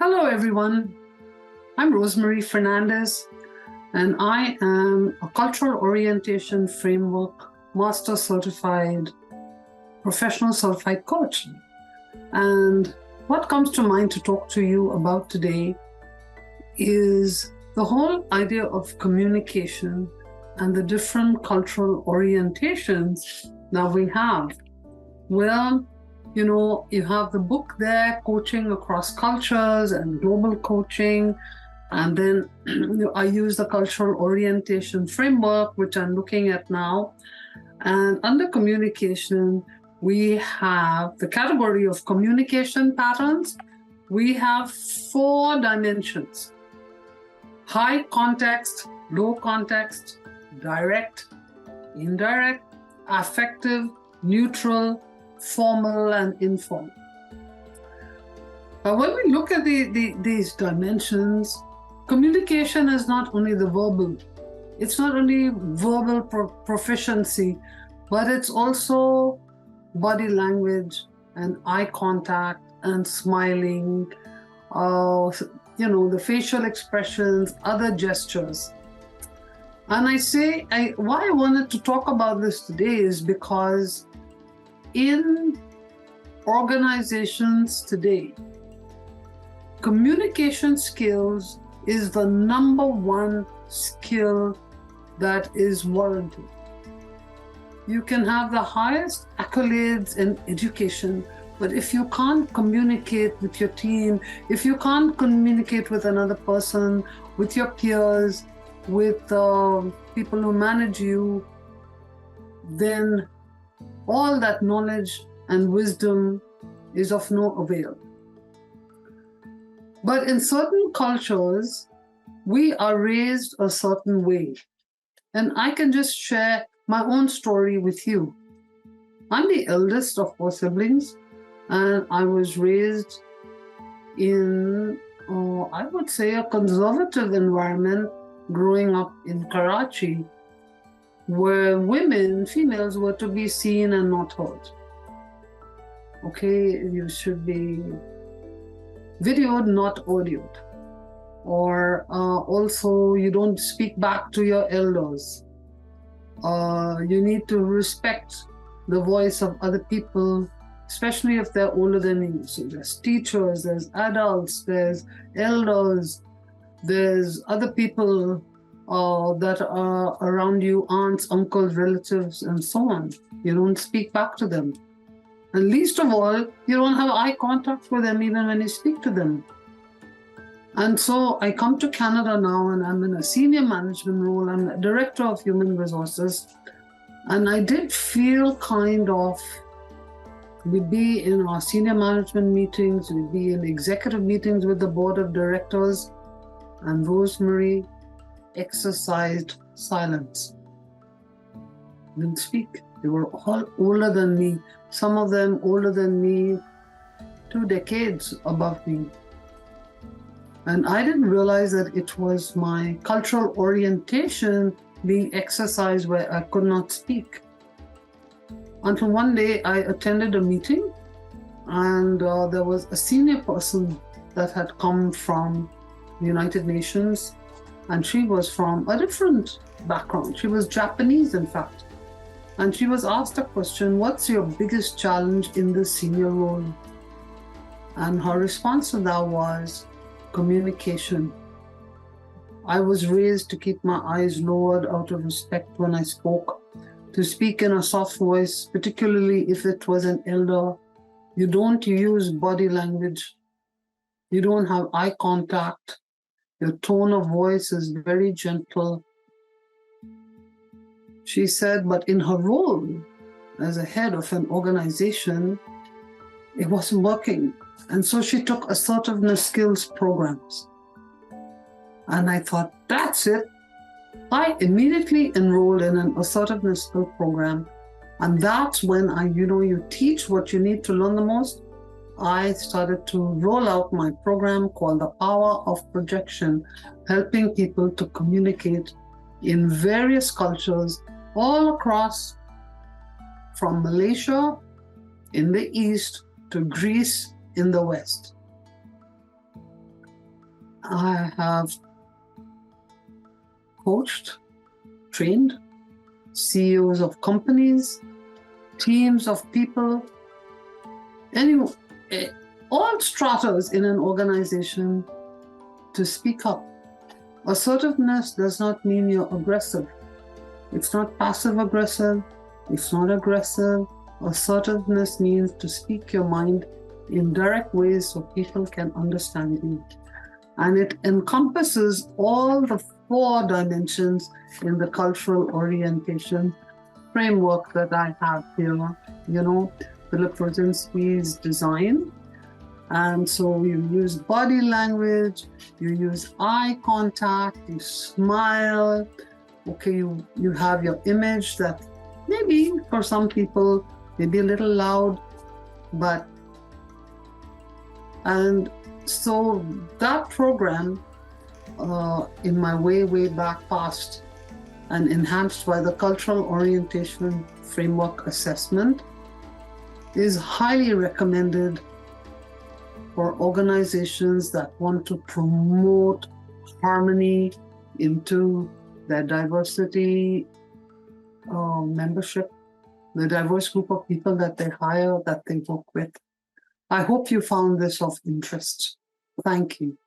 Hello, everyone. I'm Rose-marie Fernandez, and I am a cultural orientation framework master certified professional certified coach. And what comes to mind to talk to you about today is the whole idea of communication and the different cultural orientations that we have. Well, you have the book there, Coaching Across Cultures and Global Coaching. And then I use the cultural orientation framework, which I'm looking at now. And under communication, we have the category of communication patterns. We have 4 dimensions: high context, low context, direct, indirect, affective, neutral, formal, and informal. But when we look at these dimensions, communication is not only the verbal, it's not only verbal proficiency, but it's also body language and eye contact and smiling, the facial expressions, other gestures. And why I wanted to talk about this today is because in organizations today, communication skills is the number 1 skill that is warranted. You can have the highest accolades in education, but if you can't communicate with your team, if you can't communicate with another person, with your peers, with people who manage you, then all that knowledge and wisdom is of no avail. But in certain cultures, we are raised a certain way. And I can just share my own story with you. I'm the eldest of 4 siblings, and I was raised in, I would say, a conservative environment growing up in Karachi, where females were to be seen and not heard. Okay, you should be videoed, not audioed. Or also, you don't speak back to your elders. You need to respect the voice of other people, especially if they're older than you. So there's teachers, there's adults, there's elders, there's other people that are around you, aunts, uncles, relatives, and so on. You don't speak back to them. And least of all, you don't have eye contact with them even when you speak to them. And so I come to Canada now, and I'm in a senior management role. I'm a director of human resources. And I did feel we'd be in our senior management meetings, we'd be in executive meetings with the board of directors, and Rose-marie exercised silence. Didn't speak. They were all older than me, some of them older than me, 2 decades above me. And I didn't realize that it was my cultural orientation being exercised where I could not speak. Until one day I attended a meeting, and there was a senior person that had come from the United Nations, and she was from a different background. She was Japanese, in fact. And she was asked a question: what's your biggest challenge in this senior role? And her response to that was communication. I was raised to keep my eyes lowered out of respect when I spoke, to speak in a soft voice, particularly if it was an elder. You don't use body language. You don't have eye contact. Your tone of voice is very gentle. She said, but in her role as a head of an organization, it wasn't working. And so she took assertiveness skills programs. And I thought, that's it. I immediately enrolled in an assertiveness skill program. And that's when you teach what you need to learn the most. I started to roll out my program called The Power of Projection, helping people to communicate in various cultures all across, from Malaysia in the east to Greece in the west. I have coached, trained CEOs of companies, teams of people, all stratas in an organization to speak up. Assertiveness does not mean you're aggressive. It's not passive aggressive. It's not aggressive. Assertiveness means to speak your mind in direct ways so people can understand you. And it encompasses all the 4 dimensions in the cultural orientation framework that I have here. Philippe Rosinski's design. And so you use body language, you use eye contact, you smile. Okay, you have your image that maybe for some people may be a little loud, and so that program in my way back past and enhanced by the cultural orientation framework assessment is highly recommended for organizations that want to promote harmony into their diversity membership, the diverse group of people that they hire, that they work with. I hope you found this of interest. Thank you.